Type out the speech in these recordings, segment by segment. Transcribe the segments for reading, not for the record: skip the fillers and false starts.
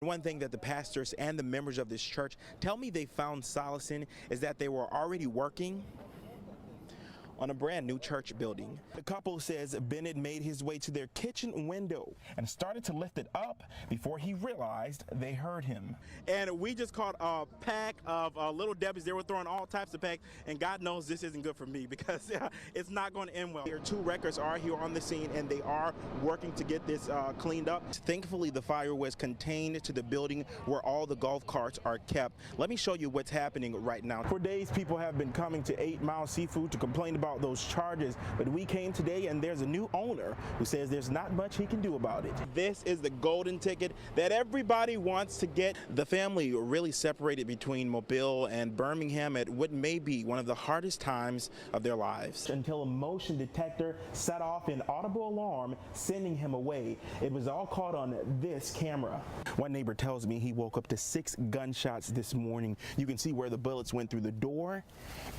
One thing that the pastors and the members of this church tell me they found solace in is that they were already working on a brand new church building. The couple says Bennett made his way to their kitchen window and started to lift it up before he realized they heard him. And we just caught a pack of Little Debbie's. They were throwing all types of packs, and God knows this isn't good for me because it's not going to end well. Here, 2 wreckers are here on the scene, and they are working to get this cleaned up. Thankfully, the fire was contained to the building where all the golf carts are kept. Let me show you what's happening right now. For days, people have been coming to 8 Mile Seafood to complain about those charges, but we came today and there's a new owner who says there's not much he can do about it. This is the golden ticket that everybody wants to get. The family really separated between Mobile and Birmingham at what may be one of the hardest times of their lives. Until a motion detector set off an audible alarm, sending him away. It was all caught on this camera. One neighbor tells me he woke up to 6 gunshots this morning. You can see where the bullets went through the door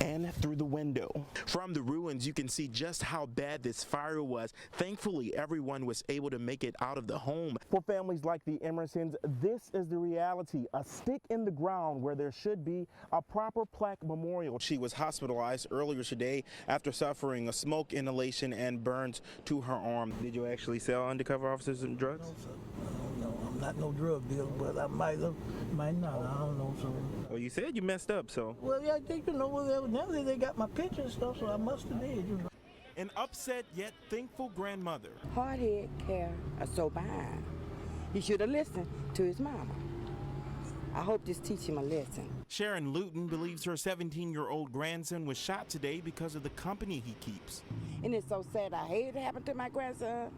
and through the window. From the ruins, you can see just how bad this fire was. Thankfully, everyone was able to make it out of the home. For families like the Emersons, this is the reality, a stick in the ground where there should be a proper plaque memorial. She was hospitalized earlier today after suffering a smoke inhalation and burns to her arm. Did you actually sell undercover officers and drugs? No, sir. No, I'm not no drug dealer, but I might not. I don't know, sir. Well, you said you messed up, so. Well, yeah, I think, evidently they got my picture and stuff, so I must have did, An upset yet thankful grandmother. Hard head care are so behind. He should have listened to his mama. I hope this teach him a lesson. Sharon Luton believes her 17-year-old grandson was shot today because of the company he keeps. And it's so sad. I hate it happened to my grandson.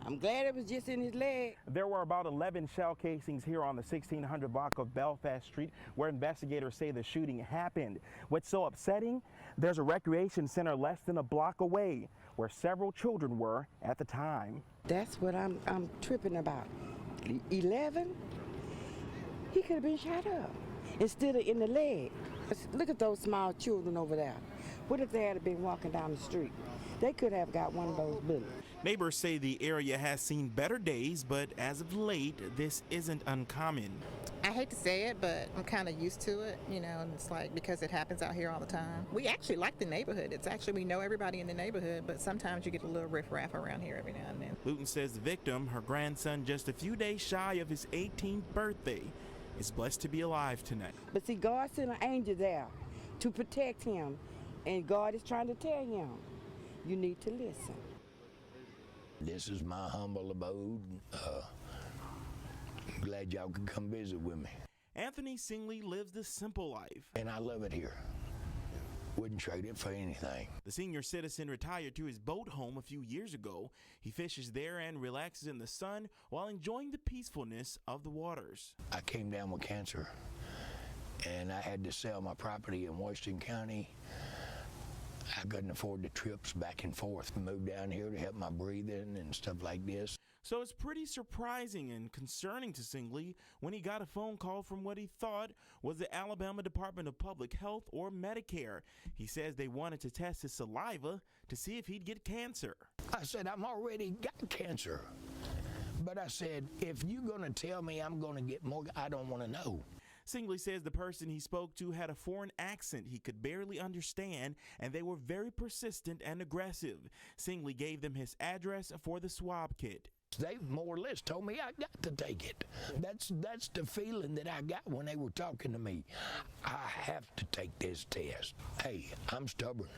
I'm glad it was just in his leg. There were about 11 shell casings here on the 1600 block of Belfast Street where investigators say the shooting happened. What's so upsetting? There's a recreation center less than a block away where several children were at the time. That's what I'm tripping about. 11? He could have been shot up instead of in the leg. Look at those small children over there. What if they had been walking down the street? They could have got one of those bullets. Neighbors say the area has seen better days, but as of late, this isn't uncommon. I hate to say it, but I'm kind of used to it, and it's like because it happens out here all the time. We actually like the neighborhood. It's actually, we know everybody in the neighborhood, but sometimes you get a little riffraff around here every now and then. Luton says the victim, her grandson, just a few days shy of his 18th birthday, is blessed to be alive tonight. But see, God sent an angel there to protect him, and God is trying to tell him, you need to listen. This is my humble abode. Glad y'all could come visit with me. Anthony Singley lives the simple life. And I love it here. Wouldn't trade it for anything. The senior citizen retired to his boat home a few years ago. He fishes there and relaxes in the sun while enjoying the peacefulness of the waters. I came down with cancer, and I had to sell my property in Washington County. I couldn't afford the trips back and forth, moved down here to help my breathing and stuff like this. So it's pretty surprising and concerning to Singley when he got a phone call from what he thought was the Alabama Department of Public Health or Medicare. He says they wanted to test his saliva to see if he'd get cancer. I said, I've already got cancer. But I said, if you're going to tell me I'm going to get more, I don't want to know. Singley says the person he spoke to had a foreign accent he could barely understand, and they were very persistent and aggressive. Singley gave them his address for the swab kit. They more or less told me I got to take it. That's the feeling that I got when they were talking to me. I have to take this test. Hey, I'm stubborn.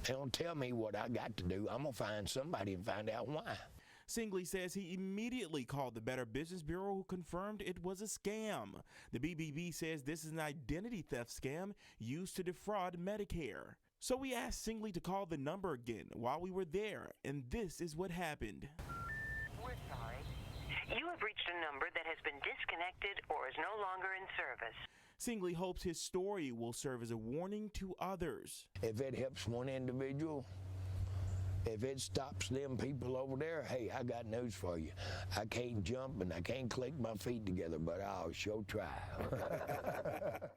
They don't tell me what I got to do. I'm going to find somebody and find out why. Singley says he immediately called the Better Business Bureau, who confirmed it was a scam. The BBB says this is an identity theft scam used to defraud Medicare. So we asked Singley to call the number again while we were there, and this is what happened. We're sorry. You have reached a number that has been disconnected or is no longer in service. Singley hopes his story will serve as a warning to others. If it helps one individual, if it stops them people over there, hey, I got news for you. I can't jump and I can't click my feet together, but I'll sure try.